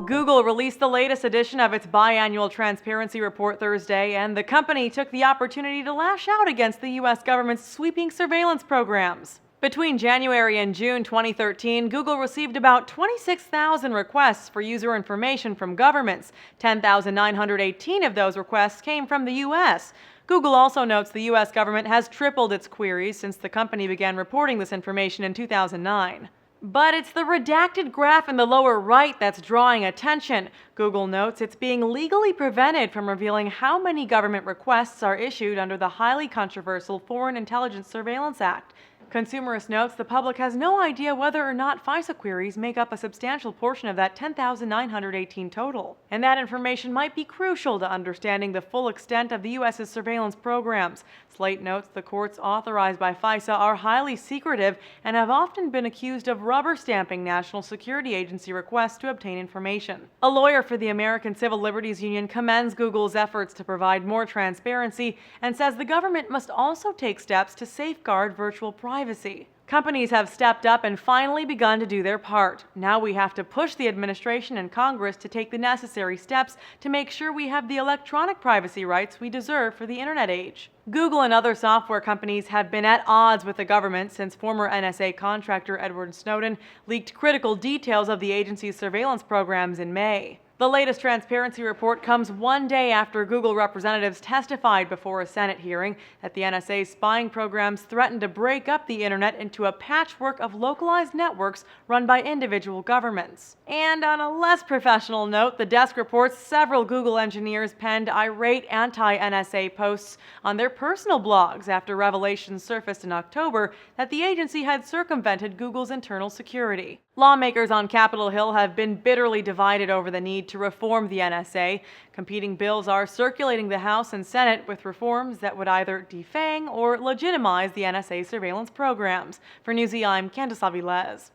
Google released the latest edition of its biannual transparency report Thursday, and the company took the opportunity to lash out against the U.S. government's sweeping surveillance programs. Between January and June 2013, Google received about 26,000 requests for user information from governments. 10,918 of those requests came from the U.S. Google also notes the U.S. government has tripled its queries since the company began reporting this information in 2009. But it's the redacted graph in the lower right that's drawing attention. Google notes it's being legally prevented from revealing how many government requests are issued under the highly controversial Foreign Intelligence Surveillance Act. Consumerist notes the public has no idea whether or not FISA queries make up a substantial portion of that 10,918 total. And that information might be crucial to understanding the full extent of the U.S.'s surveillance programs. Slate notes the courts authorized by FISA are highly secretive and have often been accused of rubber stamping National Security Agency requests to obtain information. A lawyer for the American Civil Liberties Union commends Google's efforts to provide more transparency and says the government must also take steps to safeguard virtual privacy. Companies have stepped up and finally begun to do their part. Now we have to push the administration and Congress to take the necessary steps to make sure we have the electronic privacy rights we deserve for the internet age. Google and other software companies have been at odds with the government since former NSA contractor Edward Snowden leaked critical details of the agency's surveillance programs in May. The latest transparency report comes one day after Google representatives testified before a Senate hearing that the NSA's spying programs threatened to break up the internet into a patchwork of localized networks run by individual governments. And on a less professional note, the desk reports several Google engineers penned irate anti-NSA posts on their personal blogs after revelations surfaced in October that the agency had circumvented Google's internal security. Lawmakers on Capitol Hill have been bitterly divided over the need to reform the NSA. Competing bills are circulating the House and Senate with reforms that would either defang or legitimize the NSA surveillance programs. For Newsy, I'm Candice Avilés.